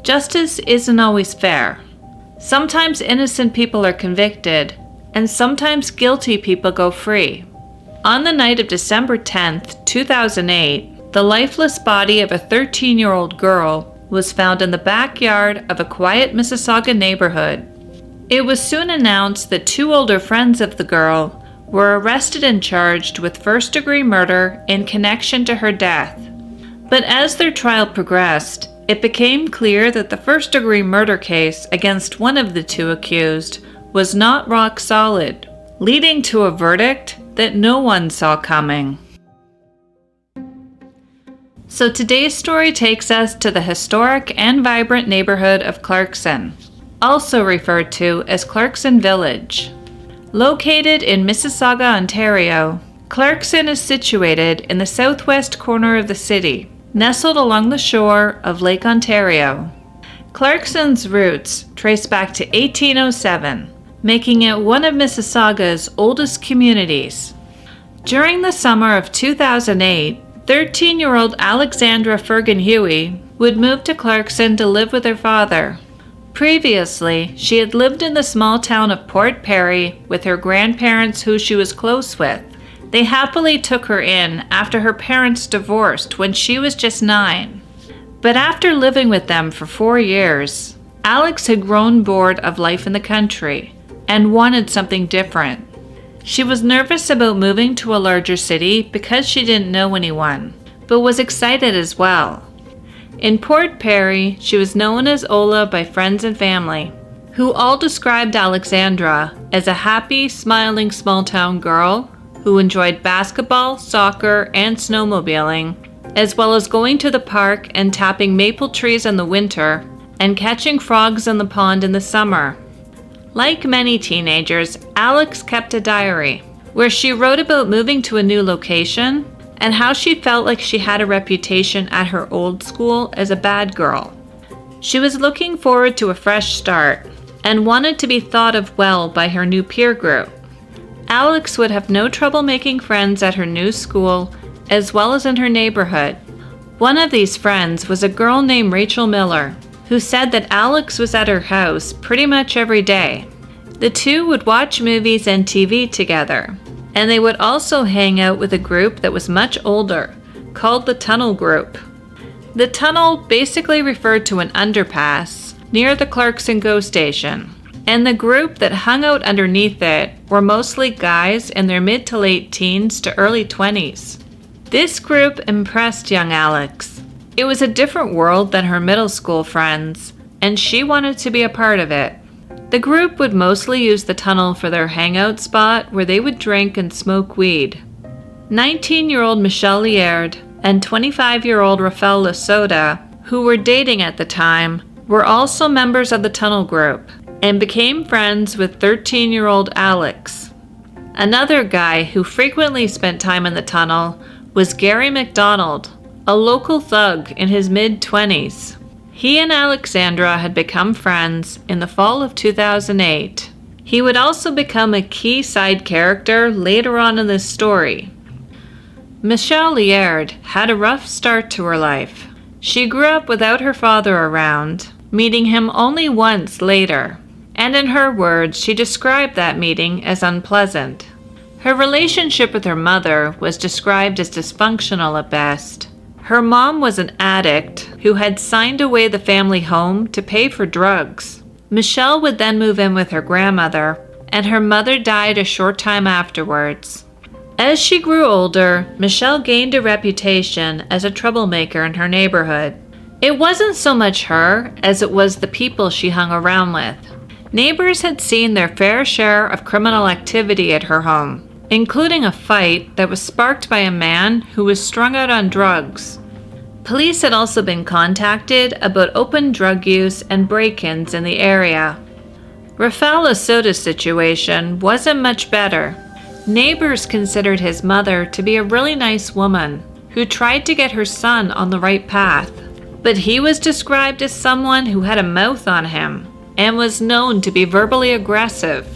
Justice isn't always fair. Sometimes innocent people are convicted, and sometimes guilty people go free. On the night of December 10th, 2008, the lifeless body of a 13-year-old girl was found in the backyard of a quiet Mississauga neighborhood. It was soon announced that 2 older friends of the girl were arrested and charged with first-degree murder in connection to her death. But as their trial progressed, it became clear that the first-degree murder case against one of the 2 accused was not rock solid, leading to a verdict that no one saw coming. So today's story takes us to the historic and vibrant neighborhood of Clarkson, also referred to as Clarkson Village. Located in Mississauga, Ontario, Clarkson is situated in the southwest corner of the city, nestled along the shore of Lake Ontario. Clarkson's roots trace back to 1807, making it one of Mississauga's oldest communities. During the summer of 2008, 13-year-old Aleksandra Firgan-Hewie would move to Clarkson to live with her father. Previously, she had lived in the small town of Port Perry with her grandparents who she was close with. They happily took her in after her parents divorced when she was just 9. But after living with them for 4 years, Alex had grown bored of life in the country and wanted something different. She was nervous about moving to a larger city because she didn't know anyone, but was excited as well. In Port Perry, she was known as Ola by friends and family, who all described Aleksandra as a happy, smiling small-town girl who enjoyed basketball, soccer, and snowmobiling, as well as going to the park and tapping maple trees in the winter and catching frogs in the pond in the summer. Like many teenagers, Alex kept a diary where she wrote about moving to a new location and how she felt like she had a reputation at her old school as a bad girl. She was looking forward to a fresh start and wanted to be thought of well by her new peer group. Alex would have no trouble making friends at her new school as well as in her neighborhood. One of these friends was a girl named Rachel Miller, who said that Alex was at her house pretty much every day. The 2 would watch movies and TV together, and they would also hang out with a group that was much older, called the Tunnel Group. The tunnel basically referred to an underpass near the Clarkson GO station, and the group that hung out underneath it were mostly guys in their mid to late teens to early 20s. This group impressed young Alex. It was a different world than her middle school friends, and she wanted to be a part of it. The group would mostly use the tunnel for their hangout spot where they would drink and smoke weed. 19-year-old Michelle Liard and 25-year-old Rafael Lasota, who were dating at the time, were also members of the tunnel group and became friends with 13-year-old Alex. Another guy who frequently spent time in the tunnel was Gary McDonald, a local thug in his mid-20s. He and Aleksandra had become friends in the fall of 2008. He would also become a key side character later on in this story. Michelle Liard had a rough start to her life. She grew up without her father around, meeting him only once later, and in her words, she described that meeting as unpleasant. Her relationship with her mother was described as dysfunctional at best. Her mom was an addict who had signed away the family home to pay for drugs. Michelle would then move in with her grandmother, and her mother died a short time afterwards. As she grew older, Michelle gained a reputation as a troublemaker in her neighborhood. It wasn't so much her as it was the people she hung around with. Neighbors had seen their fair share of criminal activity at her home, including a fight that was sparked by a man who was strung out on drugs. Police had also been contacted about open drug use and break-ins in the area. Rafael Lasota's situation wasn't much better. Neighbors considered his mother to be a really nice woman who tried to get her son on the right path, but he was described as someone who had a mouth on him and was known to be verbally aggressive.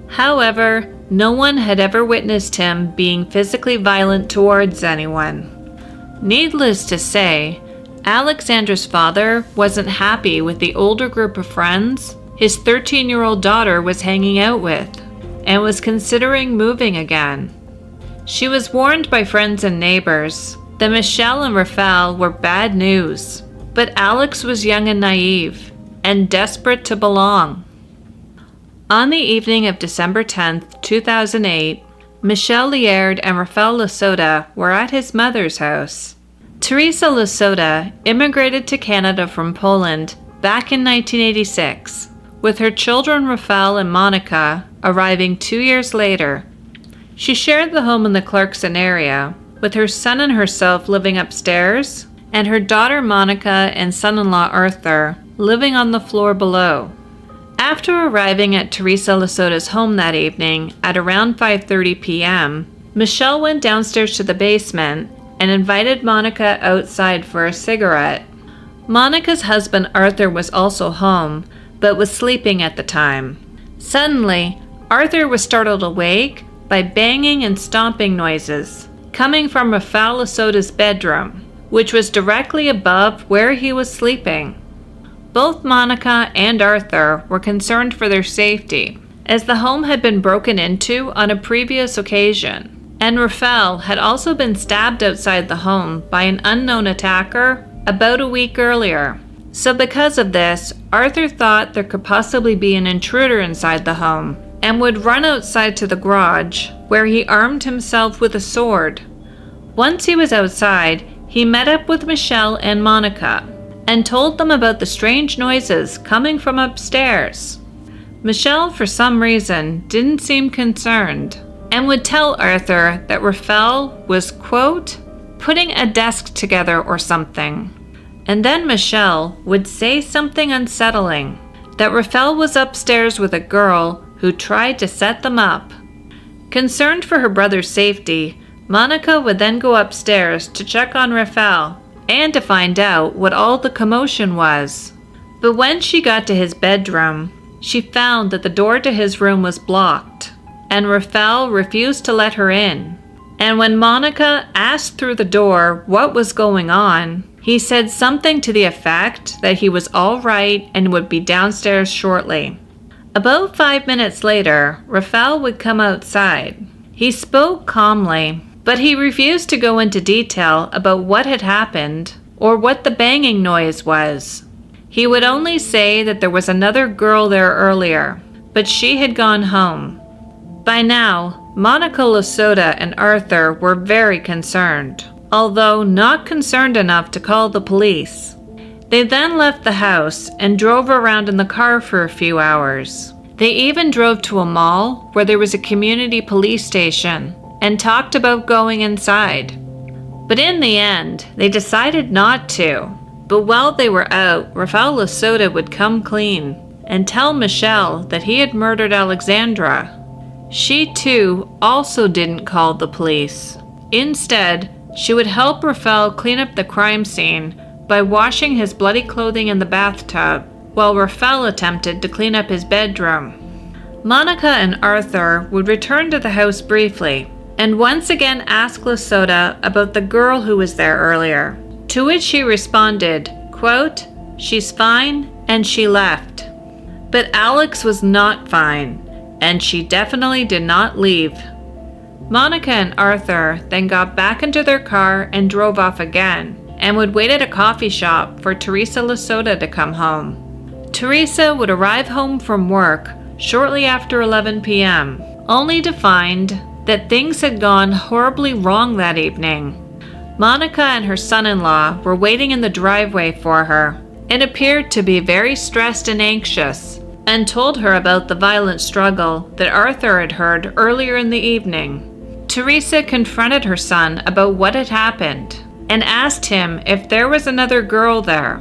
However, no one had ever witnessed him being physically violent towards anyone. Needless to say, Aleksandra's father wasn't happy with the older group of friends his 13-year-old daughter was hanging out with, and was considering moving again. She was warned by friends and neighbors that Michelle and Rafael were bad news, but Alex was young and naive, and desperate to belong. On the evening of December 10, 2008, Michelle Liard and Rafael Lasota were at his mother's house. Teresa Lasota immigrated to Canada from Poland back in 1986, with her children Rafael and Monica arriving 2 years later. She shared the home in the Clarkson area, with her son and herself living upstairs, and her daughter Monica and son-in-law Arthur living on the floor below. After arriving at Teresa Lasota's home that evening at around 5:30 p.m., Michelle went downstairs to the basement and invited Monica outside for a cigarette. Monica's husband Arthur was also home, but was sleeping at the time. Suddenly, Arthur was startled awake by banging and stomping noises coming from Rafael Lasota's bedroom, which was directly above where he was sleeping. Both Monica and Arthur were concerned for their safety, as the home had been broken into on a previous occasion, and Rafael had also been stabbed outside the home by an unknown attacker about a week earlier. So because of this, Arthur thought there could possibly be an intruder inside the home, and would run outside to the garage, where he armed himself with a sword. Once he was outside, he met up with Michelle and Monica, and told them about the strange noises coming from upstairs. Michelle, for some reason, didn't seem concerned, and would tell Arthur that Rafael was, quote, putting a desk together or something. And then Michelle would say something unsettling, that Rafael was upstairs with a girl who tried to set them up. Concerned for her brother's safety, Monica would then go upstairs to check on Rafael and to find out what all the commotion was. But when she got to his bedroom, she found that the door to his room was blocked, and Rafael refused to let her in. And when Monica asked through the door what was going on, he said something to the effect that he was all right and would be downstairs shortly. About 5 minutes later, Rafael would come outside. He spoke calmly, but he refused to go into detail about what had happened or what the banging noise was. He would only say that there was another girl there earlier, but she had gone home. By now, Monica Lasota and Arthur were very concerned, although not concerned enough to call the police. They then left the house and drove around in the car for a few hours. They even drove to a mall where there was a community police station and talked about going inside. But in the end, they decided not to. But while they were out, Rafael Lasota would come clean and tell Michelle that he had murdered Aleksandra. She too also didn't call the police. Instead, she would help Rafael clean up the crime scene by washing his bloody clothing in the bathtub, while Rafael attempted to clean up his bedroom. Monica and Arthur would return to the house briefly, and once again ask Lasota about the girl who was there earlier, to which he responded, quote, "She's fine," and she left. But Alex was not fine, and she definitely did not leave. Monica and Arthur then got back into their car and drove off again, and would wait at a coffee shop for Teresa Lasota to come home. Teresa would arrive home from work shortly after 11 p.m., only to find that things had gone horribly wrong that evening. Monica and her son-in-law were waiting in the driveway for her and appeared to be very stressed and anxious, and told her about the violent struggle that Arthur had heard earlier in the evening. Teresa confronted her son about what had happened and asked him if there was another girl there.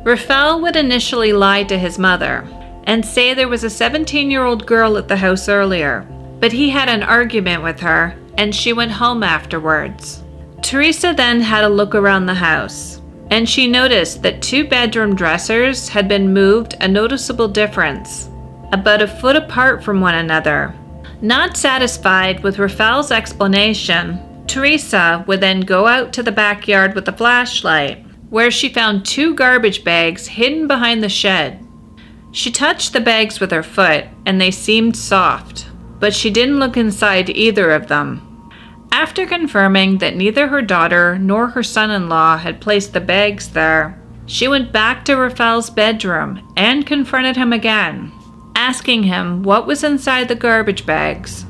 Rafael would initially lie to his mother and say there was a 17-year-old girl at the house earlier, but he had an argument with her and she went home afterwards. Teresa then had a look around the house, and she noticed that 2 bedroom dressers had been moved a noticeable difference, about a foot apart from one another. Not satisfied with Rafael's explanation, Teresa would then go out to the backyard with a flashlight, where she found 2 garbage bags hidden behind the shed. She touched the bags with her foot, and they seemed soft, but she didn't look inside either of them. After confirming that neither her daughter nor her son-in-law had placed the bags there, she went back to Raphael's bedroom and confronted him again, asking him what was inside the garbage bags.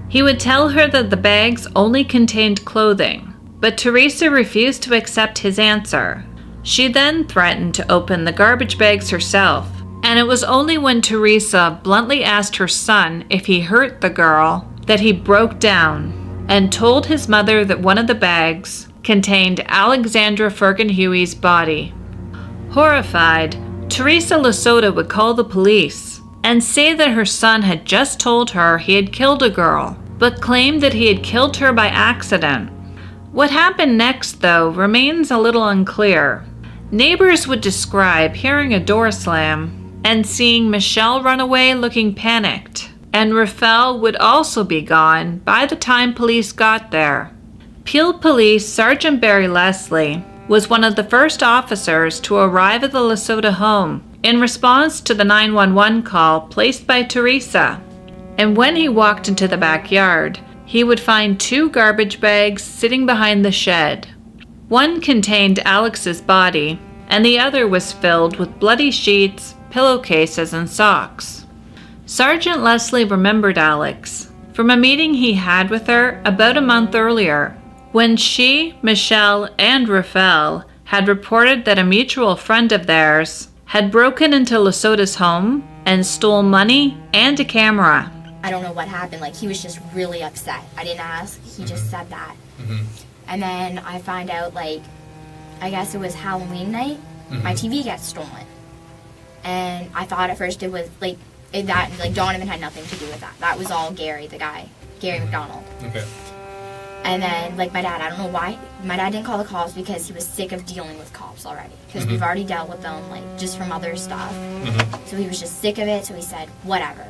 He would tell her that the bags only contained clothing, but Teresa refused to accept his answer. She then threatened to open the garbage bags herself, and it was only when Teresa bluntly asked her son if he hurt the girl that he broke down and told his mother that one of the bags contained Aleksandra Firgan-Hewie's body. Horrified, Teresa Lasota would call the police and say that her son had just told her he had killed a girl, but claimed that he had killed her by accident. What happened next, though, remains a little unclear. Neighbors would describe hearing a door slam and seeing Michelle run away looking panicked, and Raphael would also be gone by the time police got there. Peel Police Sergeant Barry Leslie was one of the first officers to arrive at the Lasota home in response to the 911 call placed by Teresa, and when he walked into the backyard, he would find 2 garbage bags sitting behind the shed. One contained Alex's body, and the other was filled with bloody sheets, pillowcases, and socks. Sergeant Leslie remembered Alex from a meeting he had with her about a month earlier, when she, Michelle, and Raphael had reported that a mutual friend of theirs had broken into Lasota's home and stole money and a camera. I don't know what happened. Like, he was just really upset. I didn't ask. He just said that. And then I find out, like, I guess it was Halloween night, my TV gets stolen. And I thought at first it was, like, Donovan had nothing to do with that. That was all Gary, the guy, Gary McDonald. Okay. And then, like, my dad, I don't know why, my dad didn't call the cops because he was sick of dealing with cops already. Because we've already dealt with them, like, just from other stuff. So he was just sick of it, so he said, whatever.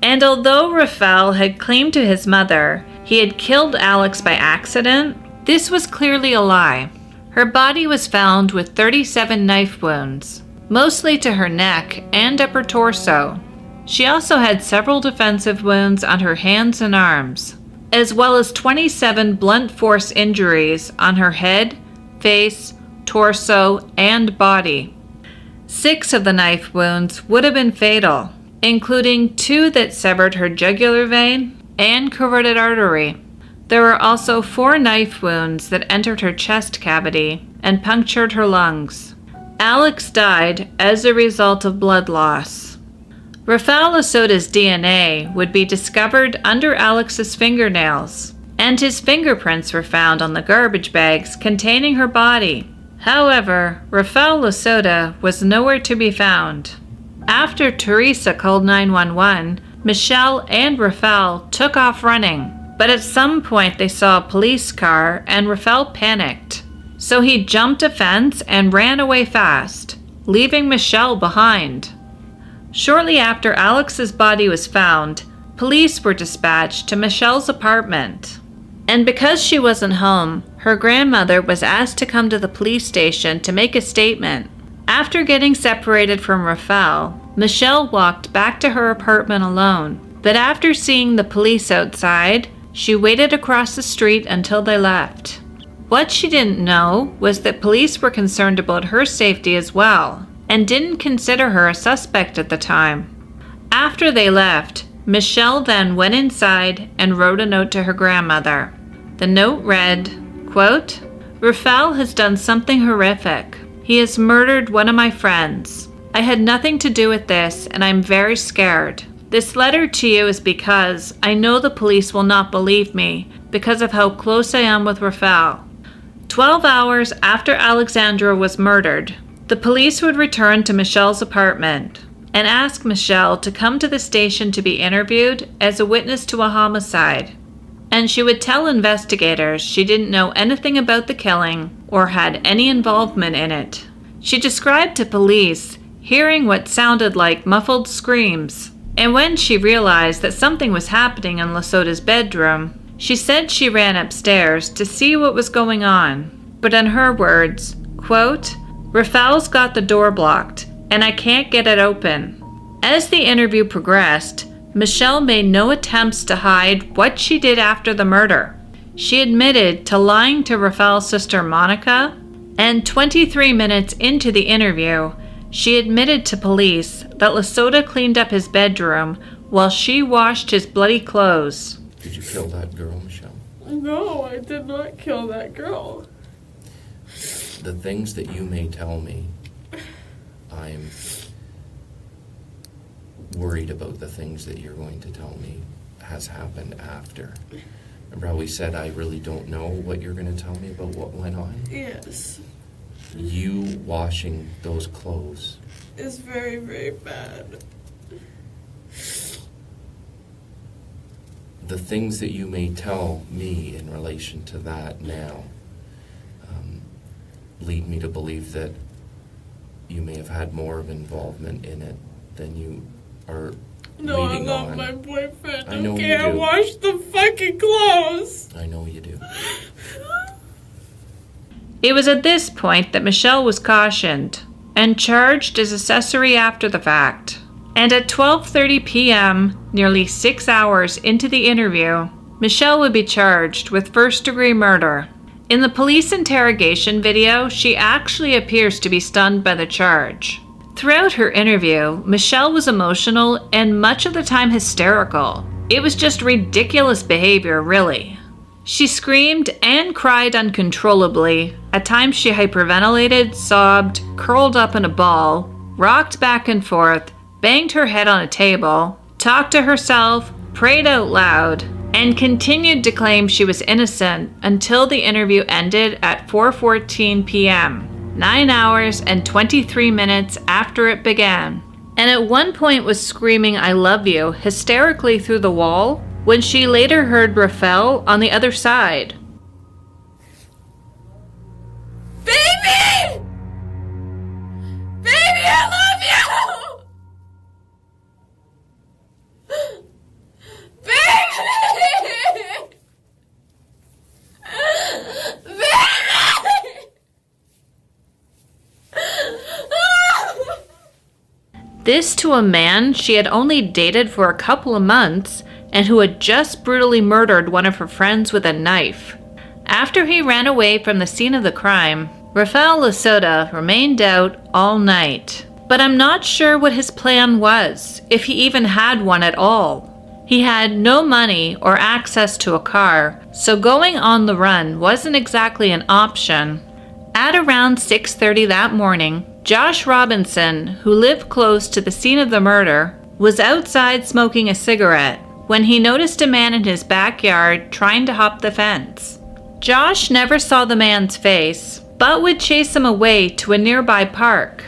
And although Raphael had claimed to his mother he had killed Alex by accident, this was clearly a lie. Her body was found with 37 knife wounds, mostly to her neck and upper torso. She also had several defensive wounds on her hands and arms, as well as 27 blunt force injuries on her head, face, torso, and body. 6 of the knife wounds would have been fatal, including 2 that severed her jugular vein and carotid artery. There were also 4 knife wounds that entered her chest cavity and punctured her lungs. Alex died as a result of blood loss. Raphael Lasota's DNA would be discovered under Alex's fingernails, and his fingerprints were found on the garbage bags containing her body. However, Raphael Lasota was nowhere to be found. After Teresa called 911, Michelle and Raphael took off running, but at some point they saw a police car and Raphael panicked. So he jumped a fence and ran away fast, leaving Michelle behind. Shortly after Alex's body was found, police were dispatched to Michelle's apartment. And because she wasn't home, her grandmother was asked to come to the police station to make a statement. After getting separated from Raphael, Michelle walked back to her apartment alone, but after seeing the police outside, she waited across the street until they left. What she didn't know was that police were concerned about her safety as well, and didn't consider her a suspect at the time. After they left, Michelle then went inside and wrote a note to her grandmother. The note read, quote, "Raphael has done something horrific. He has murdered one of my friends. I had nothing to do with this, and I'm very scared. This letter to you is because I know the police will not believe me because of how close I am with Raphael." 12 hours after Aleksandra was murdered, the police would return to Michelle's apartment and ask Michelle to come to the station to be interviewed as a witness to a homicide. And she would tell investigators she didn't know anything about the killing or had any involvement in it. She described to police hearing what sounded like muffled screams, and when she realized that something was happening in Lasota's bedroom, she said she ran upstairs to see what was going on. But in her words, quote, Rafael's got the door blocked, and I can't get it open. As the interview progressed, Michelle made no attempts to hide what she did after the murder. She admitted to lying to Rafael's sister Monica, and 23 minutes into the interview, she admitted to police that Lasota cleaned up his bedroom while she washed his bloody clothes. Did you kill that girl, Michelle? No, I did not kill that girl. The things that you may tell me, I'm worried about the things that you're going to tell me has happened after. Remember how we said I really don't know what you're going to tell me about what went on? Yes. You washing those clothes. It's very, very bad. The things that you may tell me in relation to that now lead me to believe that you may have had more of involvement in it than you are No, I leading love on. my boyfriend. I know Okay, you I do. washed the fucking clothes. I know you do. It was at this point that Michelle was cautioned and charged as accessory after the fact. And at 12:30 p.m., nearly 6 hours into the interview, Michelle would be charged with first-degree murder. In the police interrogation video, she actually appears to be stunned by the charge. Throughout her interview, Michelle was emotional and much of the time hysterical. It was just ridiculous behavior, really. She screamed and cried uncontrollably. At times she hyperventilated, sobbed, curled up in a ball, rocked back and forth, banged her head on a table, talked to herself, prayed out loud, and continued to claim she was innocent until the interview ended at 4:14 p.m., 9 hours and 23 minutes after it began. And at one point was screaming "I love you" hysterically through the wall when she later heard Rafael on the other side. Baby! Baby, I love you! Baby! This to a man she had only dated for a couple of months and who had just brutally murdered one of her friends with a knife. After he ran away from the scene of the crime, Rafael Lasota remained out all night. But I'm not sure what his plan was, if he even had one at all. He had no money or access to a car, so going on the run wasn't exactly an option. At around 6:30 that morning, Josh Robinson, who lived close to the scene of the murder, was outside smoking a cigarette when he noticed a man in his backyard trying to hop the fence. Josh never saw the man's face, but would chase him away to a nearby park.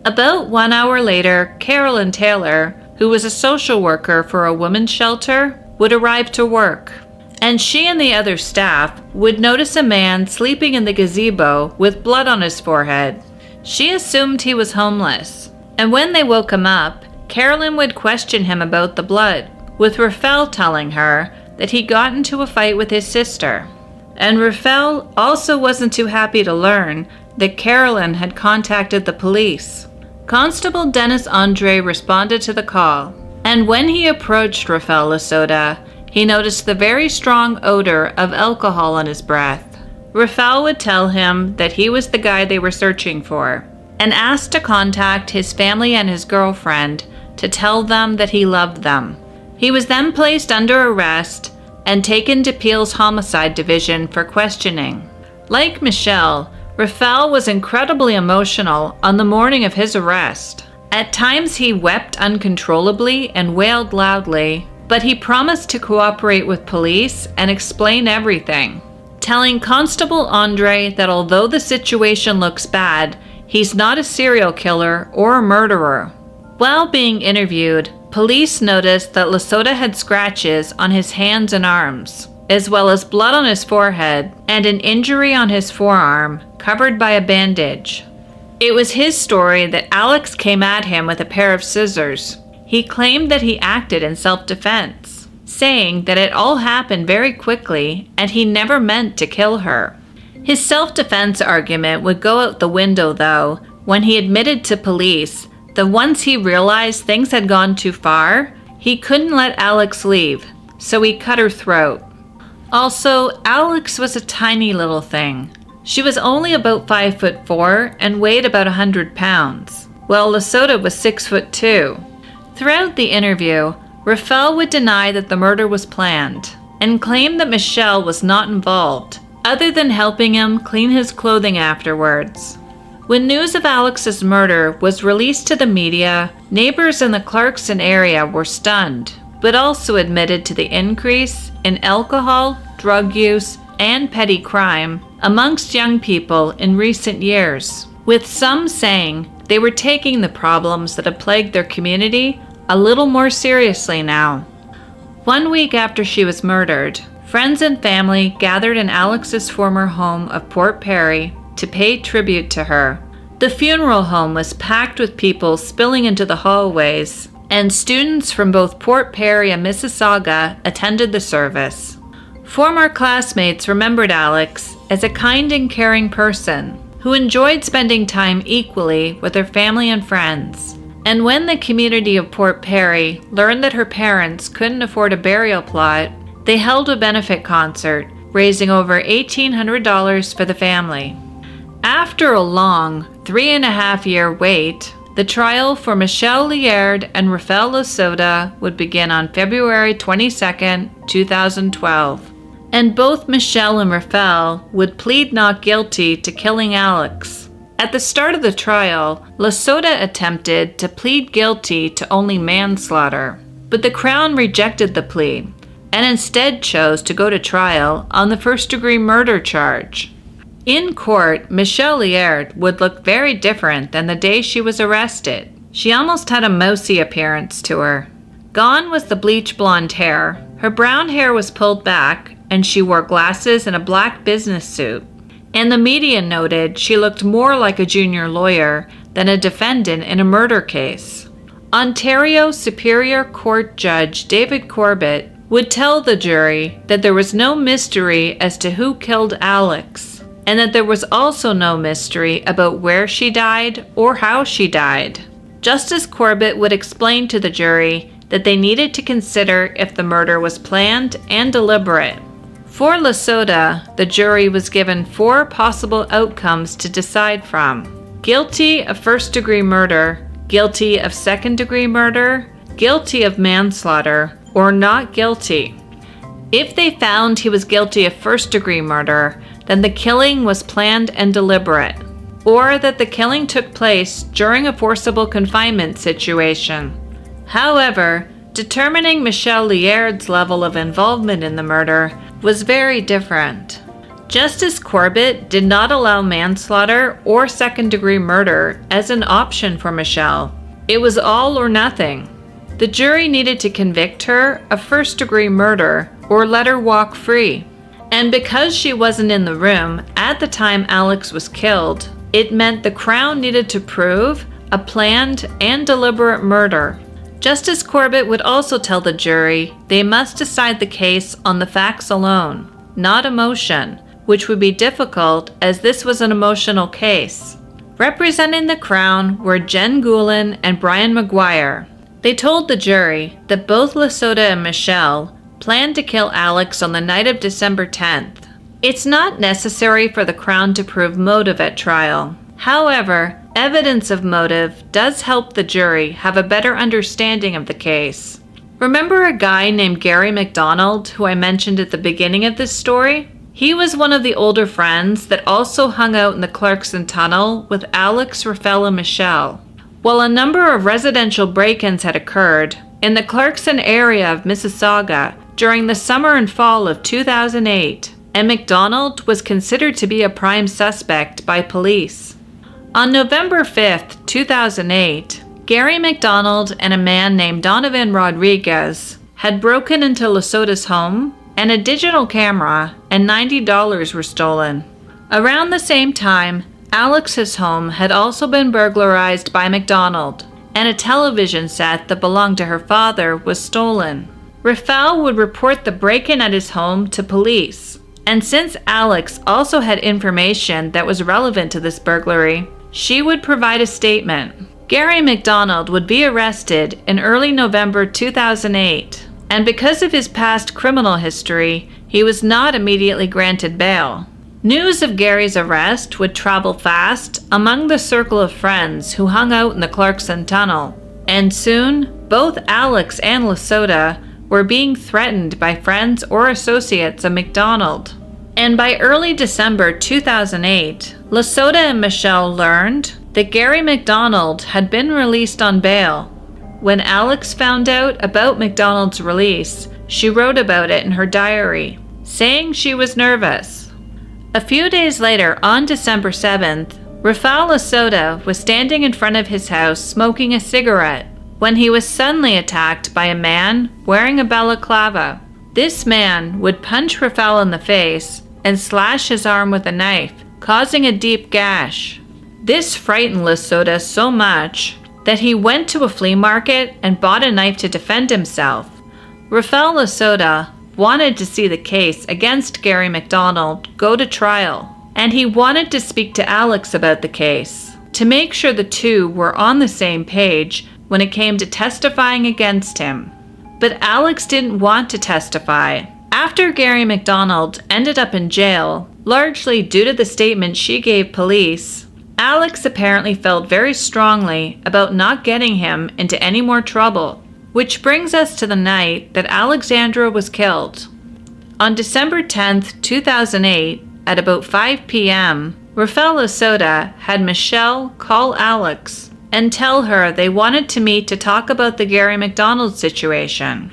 About 1 hour later, Carolyn Taylor, who was a social worker for a women's shelter, would arrive to work, and she and the other staff would notice a man sleeping in the gazebo with blood on his forehead. She assumed he was homeless, and when they woke him up, Carolyn would question him about the blood, with Rafael telling her that he got into a fight with his sister. And Rafael also wasn't too happy to learn that Carolyn had contacted the police. Constable Dennis Andre responded to the call, and when he approached Rafael Lasota, he noticed the very strong odor of alcohol on his breath. Rafael would tell him that he was the guy they were searching for, and asked to contact his family and his girlfriend to tell them that he loved them. He was then placed under arrest and taken to Peel's Homicide Division for questioning. Like Michelle, Rafael was incredibly emotional on the morning of his arrest. At times he wept uncontrollably and wailed loudly, but he promised to cooperate with police and explain everything, telling Constable Andre that although the situation looks bad, he's not a serial killer or a murderer. While being interviewed, police noticed that Lasota had scratches on his hands and arms, as well as blood on his forehead and an injury on his forearm covered by a bandage. It was his story that Alex came at him with a pair of scissors. He claimed that he acted in self-defense, saying that it all happened very quickly and he never meant to kill her. His self-defense argument would go out the window though, when he admitted to police that once he realized things had gone too far, he couldn't let Alex leave, so he cut her throat. Also, Alex was a tiny little thing. She was only about 5'4" and weighed about 100 pounds, while Lasota was 6'2". Throughout the interview, Rafael would deny that the murder was planned and claim that Michelle was not involved, other than helping him clean his clothing afterwards. When news of Alex's murder was released to the media, neighbors in the Clarkson area were stunned, but also admitted to the increase in alcohol, drug use, and petty crime amongst young people in recent years, with some saying they were taking the problems that have plagued their community a little more seriously now. 1 week after she was murdered, friends and family gathered in Alex's former home of Port Perry to pay tribute to her. The funeral home was packed with people spilling into the hallways, and students from both Port Perry and Mississauga attended the service. Former classmates remembered Alex as a kind and caring person who enjoyed spending time equally with her family and friends. And when the community of Port Perry learned that her parents couldn't afford a burial plot, they held a benefit concert, raising over $1,800 for the family. After a long 3.5-year wait, the trial for Michelle Liard and Rafael Lasota would begin on February 22, 2012. And both Michelle and Rafael would plead not guilty to killing Alex. At the start of the trial, Lasota attempted to plead guilty to only manslaughter, but the Crown rejected the plea and instead chose to go to trial on the first-degree murder charge. In court, Michelle Liard would look very different than the day she was arrested. She almost had a mousy appearance to her. Gone was the bleach blonde hair, her brown hair was pulled back, and she wore glasses and a black business suit. And the media noted she looked more like a junior lawyer than a defendant in a murder case. Ontario Superior Court Judge David Corbett would tell the jury that there was no mystery as to who killed Alex, and that there was also no mystery about where she died or how she died. Justice Corbett would explain to the jury that they needed to consider if the murder was planned and deliberate. For Lasota, the jury was given 4 possible outcomes to decide from: guilty of first-degree murder, guilty of second-degree murder, guilty of manslaughter, or not guilty. If they found he was guilty of first-degree murder, then the killing was planned and deliberate, or that the killing took place during a forcible confinement situation. However, determining Michelle Liard's level of involvement in the murder was very different. Justice Corbett did not allow manslaughter or second-degree murder as an option for Michelle. It was all or nothing. The jury needed to convict her of first-degree murder or let her walk free. And because she wasn't in the room at the time Alex was killed, it meant the Crown needed to prove a planned and deliberate murder. Justice Corbett would also tell the jury they must decide the case on the facts alone, not emotion, which would be difficult as this was an emotional case. Representing the Crown were Jen Goulin and Brian McGuire. They told the jury that both Lasota and Michelle planned to kill Alex on the night of December 10th. It's not necessary for the Crown to prove motive at trial. However, evidence of motive does help the jury have a better understanding of the case. Remember a guy named Gary McDonald who I mentioned at the beginning of this story? He was one of the older friends that also hung out in the Clarkson tunnel with Alex, Rafael, and Michelle. While a number of residential break-ins had occurred in the Clarkson area of Mississauga during the summer and fall of 2008, and McDonald was considered to be a prime suspect by police. On November 5th, 2008, Gary McDonald and a man named Donovan Rodriguez had broken into Lasota's home, and a digital camera and $90 were stolen. Around the same time, Alex's home had also been burglarized by McDonald, and a television set that belonged to her father was stolen. Rafael would report the break-in at his home to police, and since Alex also had information that was relevant to this burglary, she would provide a statement. Gary McDonald would be arrested in early November 2008, and because of his past criminal history, he was not immediately granted bail. News of Gary's arrest would travel fast among the circle of friends who hung out in the Clarkson tunnel, and soon, both Alex and Lasota were being threatened by friends or associates of McDonald. And by early December 2008, Lasota and Michelle learned that Gary McDonald had been released on bail. When Alex found out about McDonald's release, she wrote about it in her diary, saying she was nervous. A few days later, on December 7th, Rafael Lasota was standing in front of his house smoking a cigarette when he was suddenly attacked by a man wearing a balaclava. This man would punch Rafael in the face and slash his arm with a knife, causing a deep gash. This frightened Lasota so much that he went to a flea market and bought a knife to defend himself. Rafael Lasota wanted to see the case against Gary McDonald go to trial, and he wanted to speak to Alex about the case to make sure the two were on the same page when it came to testifying against him. But Alex didn't want to testify. After Gary McDonald ended up in jail, largely due to the statement she gave police, Alex apparently felt very strongly about not getting him into any more trouble, which brings us to the night that Aleksandra was killed. On December 10th, 2008, at about 5 p.m., Rafael Lasota had Michelle call Alex and tell her they wanted to meet to talk about the Gary McDonald situation.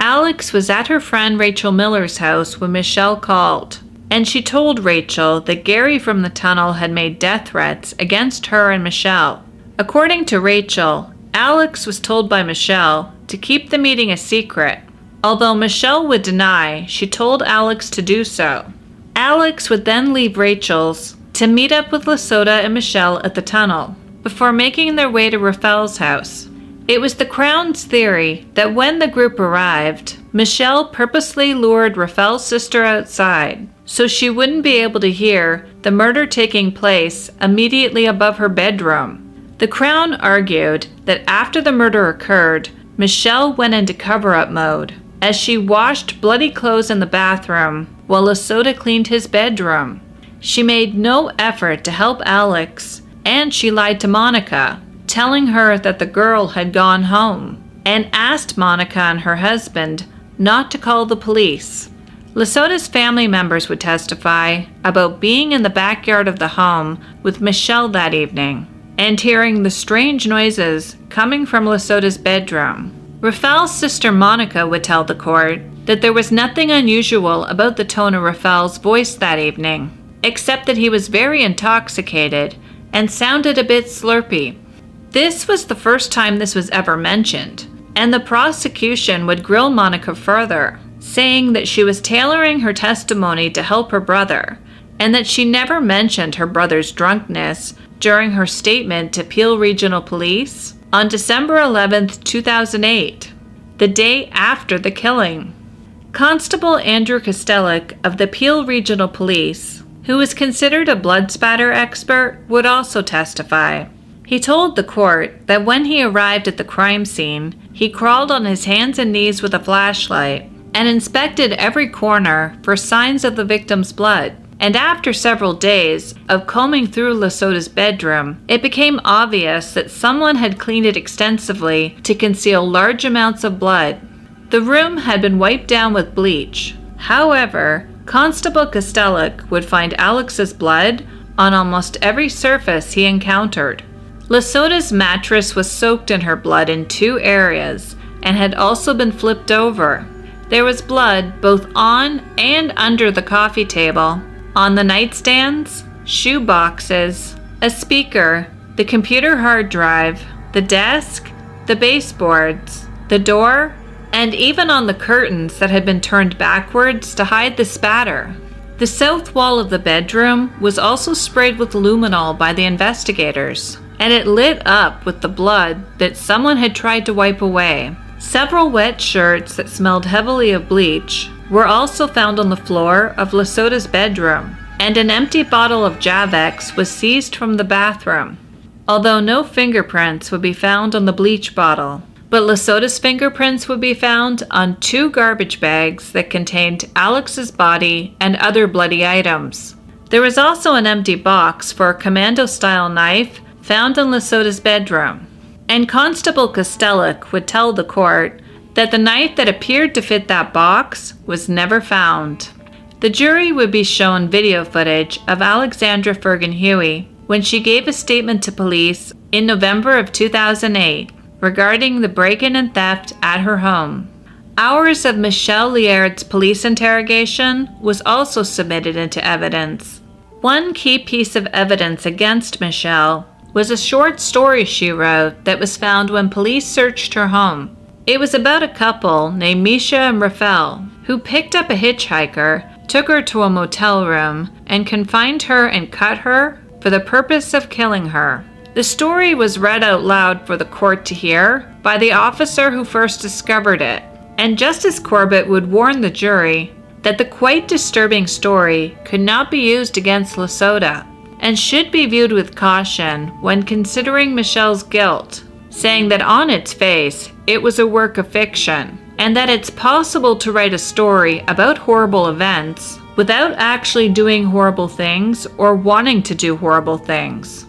Alex was at her friend Rachel Miller's house when Michelle called, and she told Rachel that Gary from the tunnel had made death threats against her and Michelle. According to Rachel, Alex was told by Michelle to keep the meeting a secret, although Michelle would deny she told Alex to do so. Alex would then leave Rachel's to meet up with Lasota and Michelle at the tunnel, before making their way to Rafael's house. It was the Crown's theory that when the group arrived, Michelle purposely lured Rafael's sister outside so she wouldn't be able to hear the murder taking place immediately above her bedroom. The Crown argued that after the murder occurred, Michelle went into cover-up mode as she washed bloody clothes in the bathroom while Lasota cleaned his bedroom. She made no effort to help Alex, and she lied to Monica, telling her that the girl had gone home, and asked Monica and her husband not to call the police. Lasota's family members would testify about being in the backyard of the home with Michelle that evening and hearing the strange noises coming from Lasota's bedroom. Rafael's sister Monica would tell the court that there was nothing unusual about the tone of Rafael's voice that evening, except that he was very intoxicated and sounded a bit slurpy. This was the first time this was ever mentioned, and the prosecution would grill Monica further, saying that she was tailoring her testimony to help her brother, and that she never mentioned her brother's drunkenness during her statement to Peel Regional Police on December 11, 2008, the day after the killing. Constable Andrew Kostelik of the Peel Regional Police, who was considered a blood spatter expert, would also testify. He told the court that when he arrived at the crime scene, he crawled on his hands and knees with a flashlight and inspected every corner for signs of the victim's blood. And after several days of combing through Lasota's bedroom, it became obvious that someone had cleaned it extensively to conceal large amounts of blood. The room had been wiped down with bleach. However, Constable Kostelik would find Alex's blood on almost every surface he encountered. Lasota's mattress was soaked in her blood in 2 areas and had also been flipped over. There was blood both on and under the coffee table, on the nightstands, shoe boxes, a speaker, the computer hard drive, the desk, the baseboards, the door, and even on the curtains that had been turned backwards to hide the spatter. The south wall of the bedroom was also sprayed with luminol by the investigators, and it lit up with the blood that someone had tried to wipe away. Several wet shirts that smelled heavily of bleach were also found on the floor of Lasota's bedroom, and an empty bottle of Javex was seized from the bathroom, although no fingerprints would be found on the bleach bottle. But Lesota's fingerprints would be found on 2 garbage bags that contained Alex's body and other bloody items. There was also an empty box for a commando-style knife found in Lesota's bedroom. And Constable Kostelic would tell the court that the knife that appeared to fit that box was never found. The jury would be shown video footage of Aleksandra Firgan-Hewie when she gave a statement to police in November of 2008 regarding the break-in and theft at her home. Hours of Michelle Liard's police interrogation was also submitted into evidence. One key piece of evidence against Michelle was a short story she wrote that was found when police searched her home. It was about a couple named Misha and Rafael who picked up a hitchhiker, took her to a motel room, and confined her and cut her for the purpose of killing her. The story was read out loud for the court to hear by the officer who first discovered it, and Justice Corbett would warn the jury that the quite disturbing story could not be used against Lesota and should be viewed with caution when considering Michelle's guilt, saying that on its face it was a work of fiction, and that it's possible to write a story about horrible events without actually doing horrible things or wanting to do horrible things.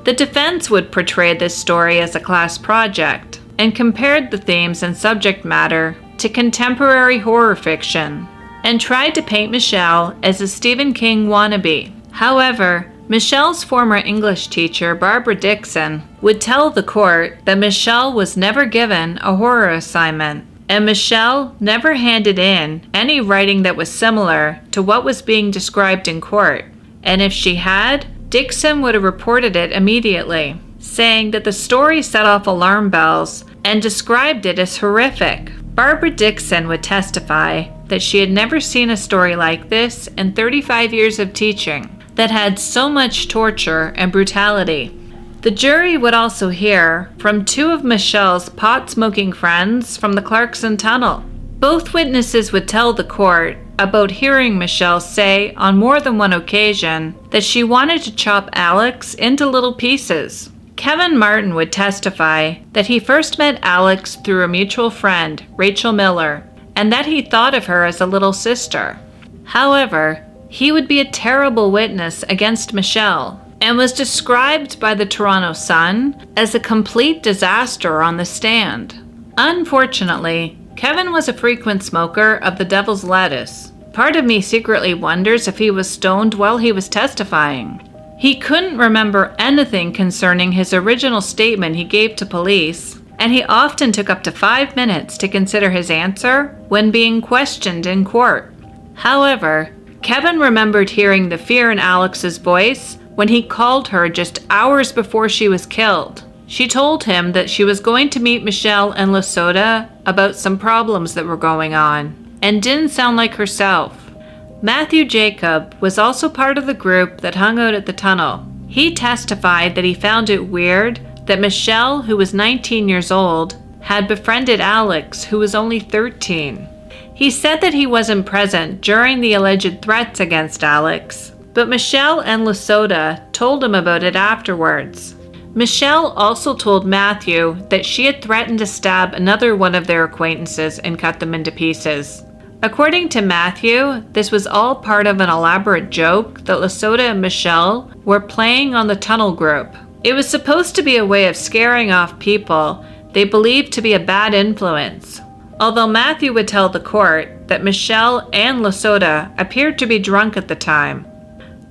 The defense would portray this story as a class project and compared the themes and subject matter to contemporary horror fiction and tried to paint Michelle as a Stephen King wannabe. However, Michelle's former English teacher, Barbara Dixon, would tell the court that Michelle was never given a horror assignment, and Michelle never handed in any writing that was similar to what was being described in court, and if she had, Dixon would have reported it immediately, saying that the story set off alarm bells and described it as horrific. Barbara Dixon would testify that she had never seen a story like this in 35 years of teaching that had so much torture and brutality. The jury would also hear from 2 of Michelle's pot-smoking friends from the Clarkson tunnel. Both witnesses would tell the court about hearing Michelle say on more than one occasion that she wanted to chop Alex into little pieces. Kevin Martin would testify that he first met Alex through a mutual friend, Rachel Miller, and that he thought of her as a little sister. However, he would be a terrible witness against Michelle and was described by the Toronto Sun as a complete disaster on the stand. Unfortunately, Kevin was a frequent smoker of the devil's lettuce. Part of me secretly wonders if he was stoned while he was testifying. He couldn't remember anything concerning his original statement he gave to police, and he often took up to 5 minutes to consider his answer when being questioned in court. However, Kevin remembered hearing the fear in Alex's voice when he called her just hours before she was killed. She told him that she was going to meet Michelle and Lesota about some problems that were going on, and didn't sound like herself. Matthew Jacob was also part of the group that hung out at the tunnel. He testified that he found it weird that Michelle, who was 19 years old, had befriended Alex, who was only 13. He said that he wasn't present during the alleged threats against Alex, but Michelle and Lesota told him about it afterwards. Michelle also told Matthew that she had threatened to stab another one of their acquaintances and cut them into pieces. According to Matthew, this was all part of an elaborate joke that Lesota and Michelle were playing on the tunnel group. It was supposed to be a way of scaring off people they believed to be a bad influence, although Matthew would tell the court that Michelle and Lesota appeared to be drunk at the time.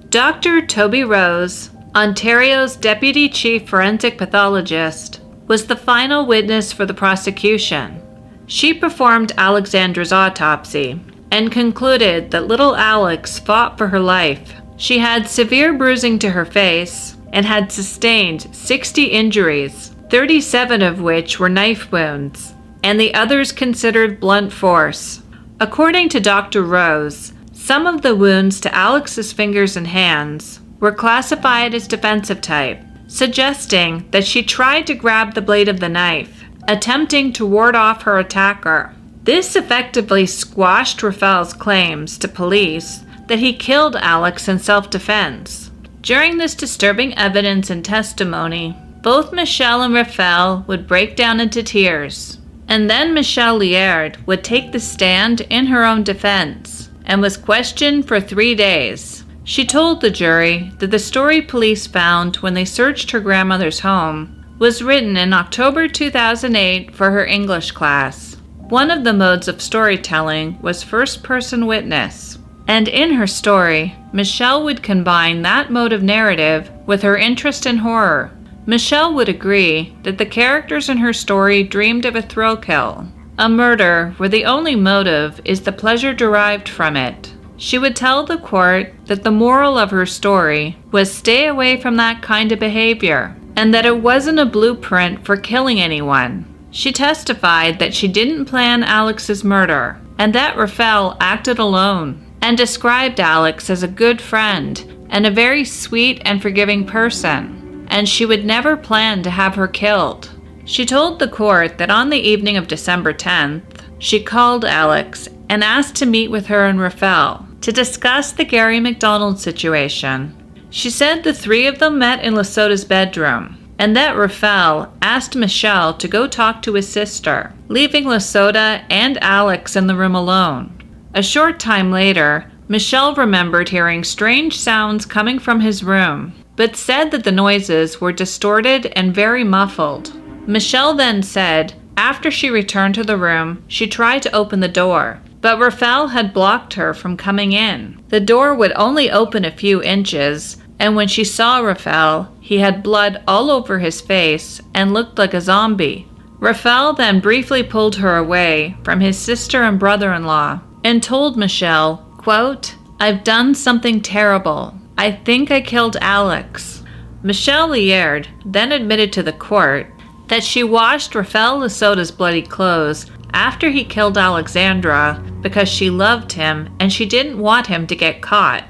Dr. Toby Rose, Ontario's Deputy Chief Forensic Pathologist, was the final witness for the prosecution. She performed Alexandra's autopsy and concluded that little Alex fought for her life. She had severe bruising to her face and had sustained 60 injuries, 37 of which were knife wounds, and the others considered blunt force. According to Dr. Rose, some of the wounds to Alex's fingers and hands were classified as defensive type, suggesting that she tried to grab the blade of the knife, attempting to ward off her attacker. This effectively squashed Rafael's claims to police that he killed Alex in self-defense. During this disturbing evidence and testimony, both Michelle and Raphael would break down into tears. And then Michelle Liard would take the stand in her own defense and was questioned for 3 days. She told the jury that the story police found when they searched her grandmother's home was written in October 2008 for her English class. One of the modes of storytelling was first-person witness, and in her story, Michelle would combine that mode of narrative with her interest in horror. Michelle would agree that the characters in her story dreamed of a thrill kill, a murder where the only motive is the pleasure derived from it. She would tell the court that the moral of her story was stay away from that kind of behavior, and that it wasn't a blueprint for killing anyone. She testified that she didn't plan Alex's murder, and that Raphael acted alone, and described Alex as a good friend and a very sweet and forgiving person, and she would never plan to have her killed. She told the court that on the evening of December 10th, she called Alex and asked to meet with her and Raphael to discuss the Gary McDonald situation. She said the three of them met in Lesota's bedroom, and that Raphael asked Michelle to go talk to his sister, leaving Lesota and Alex in the room alone. A short time later, Michelle remembered hearing strange sounds coming from his room, but said that the noises were distorted and very muffled. Michelle then said, after she returned to the room, she tried to open the door, but Raphael had blocked her from coming in. The door would only open a few inches, and when she saw Raphael, he had blood all over his face and looked like a zombie. Raphael then briefly pulled her away from his sister and brother-in-law and told Michelle, quote, "I've done something terrible. I think I killed Alex." Michelle Liard then admitted to the court that she washed Raphael Lesota's bloody clothes after he killed Aleksandra because she loved him and she didn't want him to get caught.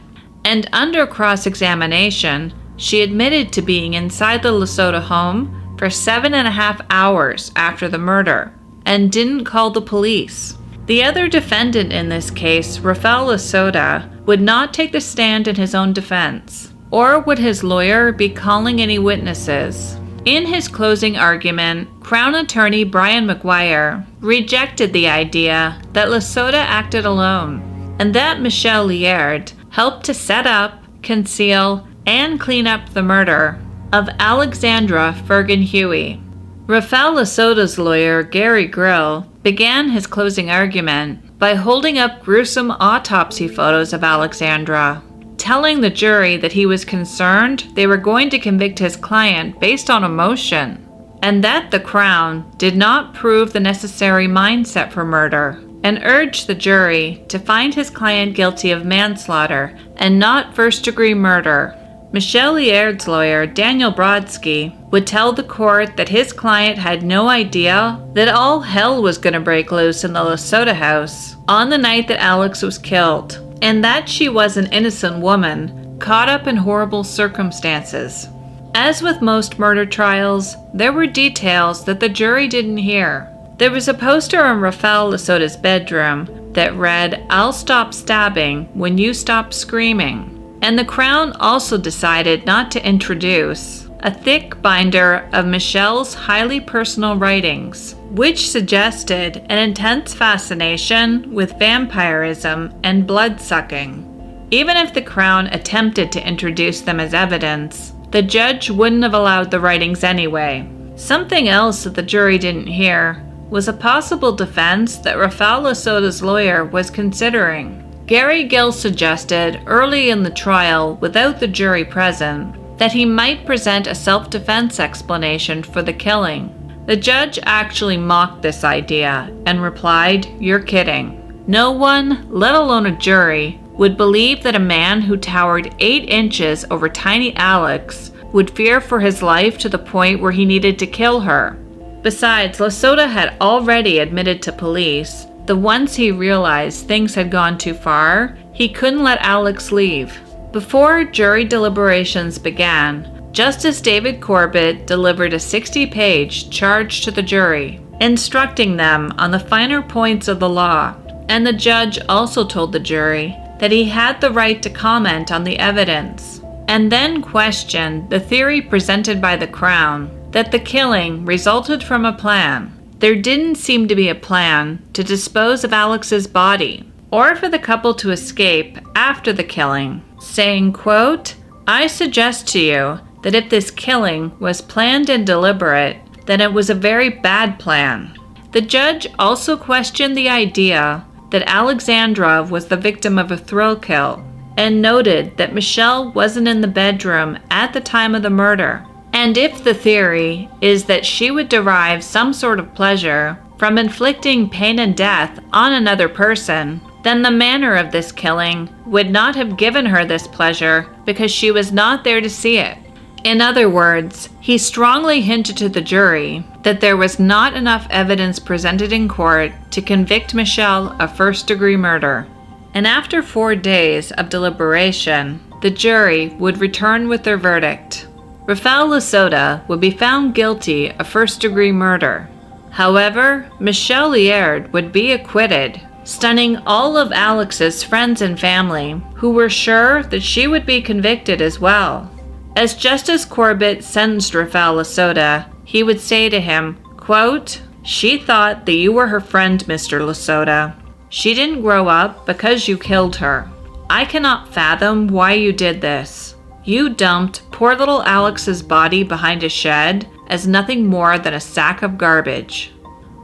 And under cross-examination, she admitted to being inside the Lesota home for 7.5 hours after the murder and didn't call the police. The other defendant in this case, Raphael Lesota, would not take the stand in his own defense, or would his lawyer be calling any witnesses. In his closing argument, Crown Attorney Brian McGuire rejected the idea that Lesota acted alone, and that Michelle Liard helped to set up, conceal, and clean up the murder of Aleksandra Firgan-Hewie. Raphael Lesota's lawyer, Gary Grill, began his closing argument by holding up gruesome autopsy photos of Aleksandra, telling the jury that he was concerned they were going to convict his client based on emotion, and that the Crown did not prove the necessary mindset for murder, and urged the jury to find his client guilty of manslaughter and not first-degree murder. Michelle Liard's lawyer, Daniel Brodsky, would tell the court that his client had no idea that all hell was going to break loose in the Lesota house on the night that Alex was killed, and that she was an innocent woman caught up in horrible circumstances. As with most murder trials, there were details that the jury didn't hear. There was a poster in Raphael Lesota's bedroom that read, "I'll stop stabbing when you stop screaming." And the Crown also decided not to introduce a thick binder of Michelle's highly personal writings, which suggested an intense fascination with vampirism and blood-sucking. Even if the Crown attempted to introduce them as evidence, the judge wouldn't have allowed the writings anyway. Something else that the jury didn't hear was a possible defense that Raphael Lesota's lawyer was considering. Gary Gill suggested early in the trial, without the jury present, that he might present a self-defense explanation for the killing. The judge actually mocked this idea and replied, "You're kidding. No one, let alone a jury, would believe that a man who towered 8 inches over tiny Alex would fear for his life to the point where he needed to kill her." Besides, Lesota had already admitted to police that once he realized things had gone too far, he couldn't let Alex leave. Before jury deliberations began, Justice David Corbett delivered a 60-page charge to the jury, instructing them on the finer points of the law, and the judge also told the jury that he had the right to comment on the evidence, and then questioned the theory presented by the Crown that the killing resulted from a plan. There didn't seem to be a plan to dispose of Alex's body, or for the couple to escape after the killing, saying, quote, "I suggest to you that if this killing was planned and deliberate, then it was a very bad plan." The judge also questioned the idea that Aleksandra was the victim of a thrill kill, and noted that Michelle wasn't in the bedroom at the time of the murder. And if the theory is that she would derive some sort of pleasure from inflicting pain and death on another person, then the manner of this killing would not have given her this pleasure because she was not there to see it. In other words, he strongly hinted to the jury that there was not enough evidence presented in court to convict Michelle of first-degree murder. And after 4 days of deliberation, the jury would return with their verdict. Rafael Lasota would be found guilty of first-degree murder. However, Michelle Liard would be acquitted, stunning all of Alex's friends and family, who were sure that she would be convicted as well. As Justice Corbett sentenced Rafael Lasota, he would say to him, quote, "She thought that you were her friend, Mr. Lasota. She didn't grow up because you killed her. I cannot fathom why you did this. You dumped poor little Alex's body behind a shed as nothing more than a sack of garbage."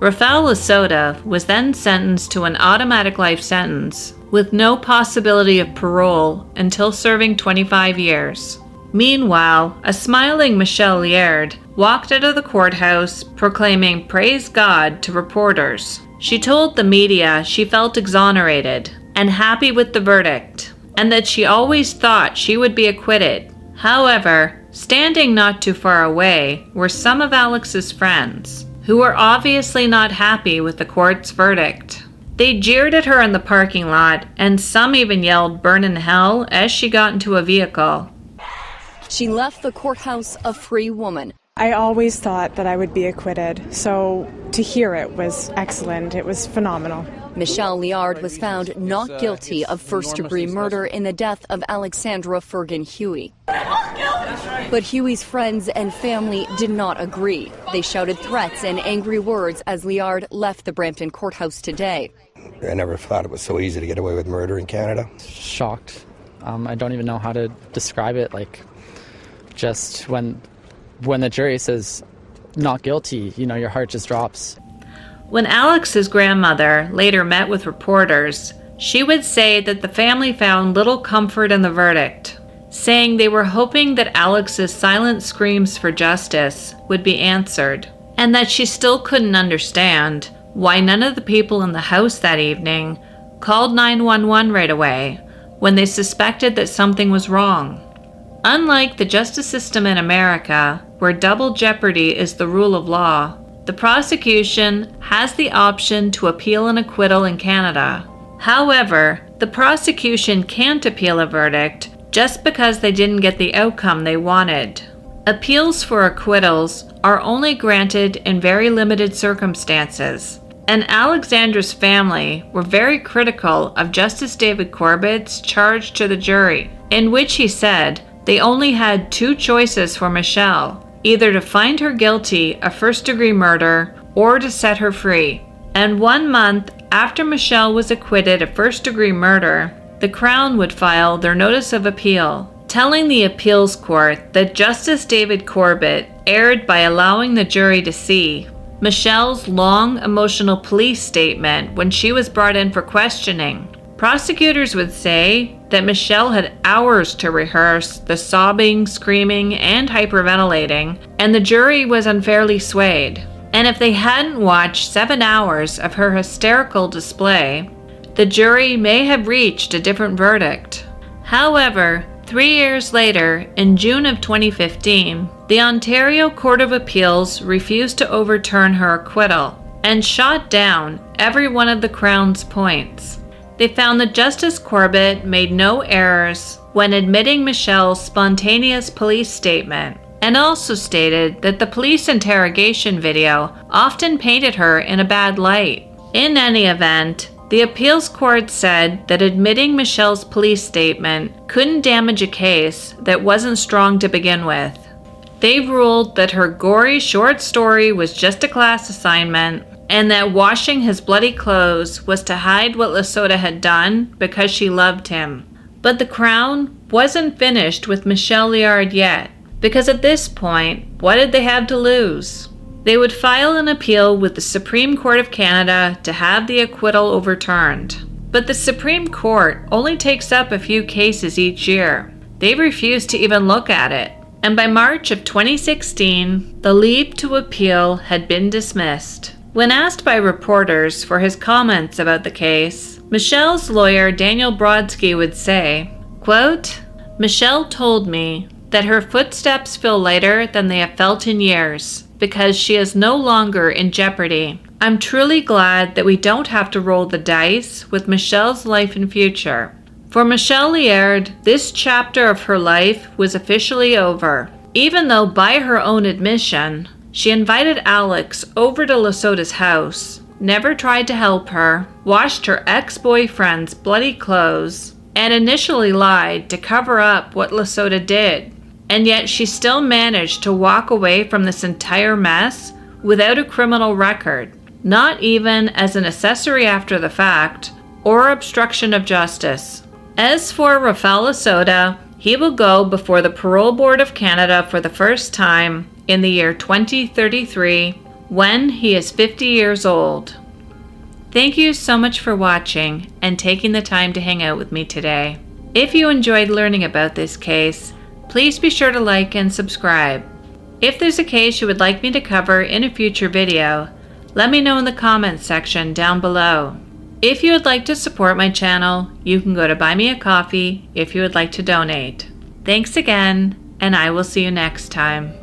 Rafael Lasota was then sentenced to an automatic life sentence with no possibility of parole until serving 25 years. Meanwhile, a smiling Michelle Liard walked out of the courthouse proclaiming "Praise God" to reporters. She told the media she felt exonerated and happy with the verdict, and that she always thought she would be acquitted. However, standing not too far away were some of Alex's friends, who were obviously not happy with the court's verdict. They jeered at her in the parking lot, and some even yelled "Burn in hell" as she got into a vehicle. She left the courthouse a free woman. I always thought that I would be acquitted, so to hear it was excellent. It was phenomenal. Michelle Liard was found not guilty of first-degree murder in the death of Aleksandra Firgan-Hewie. But Hewie's friends and family did not agree. They shouted threats and angry words as Liard left the Brampton courthouse today. I never thought it was so easy to get away with murder in Canada. Shocked. I don't even know how to describe it. Just when the jury says not guilty, your heart just drops. When Alex's grandmother later met with reporters, she would say that the family found little comfort in the verdict, saying they were hoping that Alex's silent screams for justice would be answered, and that she still couldn't understand why none of the people in the house that evening called 911 right away when they suspected that something was wrong. Unlike the justice system in America, where double jeopardy is the rule of law, the prosecution has the option to appeal an acquittal in Canada. However, the prosecution can't appeal a verdict just because they didn't get the outcome they wanted. Appeals for acquittals are only granted in very limited circumstances, and Aleksandra's family were very critical of Justice David Corbett's charge to the jury, in which he said they only had 2 choices for Michelle, either to find her guilty of first-degree murder or to set her free. And 1 month after Michelle was acquitted of first-degree murder, the Crown would file their notice of appeal, telling the appeals court that Justice David Corbett erred by allowing the jury to see Michelle's long, emotional police statement when she was brought in for questioning. Prosecutors would say that Michelle had hours to rehearse the sobbing, screaming, and hyperventilating, and the jury was unfairly swayed. And if they hadn't watched 7 hours of her hysterical display, the jury may have reached a different verdict. However, 3 years later, in June of 2015, the Ontario Court of Appeals refused to overturn her acquittal and shot down every one of the Crown's points. They found that Justice Corbett made no errors when admitting Michelle's spontaneous police statement, and also stated that the police interrogation video often painted her in a bad light. In any event, The appeals court said that admitting Michelle's police statement couldn't damage a case that wasn't strong to begin with. They ruled that her gory short story was just a class assignment and that washing his bloody clothes was to hide what Lasota had done because she loved him. But the Crown wasn't finished with Michelle Liard yet, because at this point, what did they have to lose? They would file an appeal with the Supreme Court of Canada to have the acquittal overturned. But the Supreme Court only takes up a few cases each year. They refuse to even look at it. And by March of 2016, the leave to appeal had been dismissed. When asked by reporters for his comments about the case, Michelle's lawyer Daniel Brodsky would say, quote, "Michelle told me that her footsteps feel lighter than they have felt in years because she is no longer in jeopardy. I'm truly glad that we don't have to roll the dice with Michelle's life and future. For Michelle Liard, this chapter of her life was officially over, even though by her own admission, she invited Alex over to Lasota's house, never tried to help her, washed her ex-boyfriend's bloody clothes, and initially lied to cover up what Lasota did. And yet she still managed to walk away from this entire mess without a criminal record, not even as an accessory after the fact or obstruction of justice. As for Rafael Lasota, he will go before the Parole Board of Canada for the first time in the year 2033 when he is 50 years old. Thank you so much for watching and taking the time to hang out with me today. If you enjoyed learning about this case, please be sure to like and subscribe. If there's a case you would like me to cover in a future video, let me know in the comments section down below. If you would like to support my channel, you can go to Buy Me a Coffee if you would like to donate. Thanks again, and I will see you next time.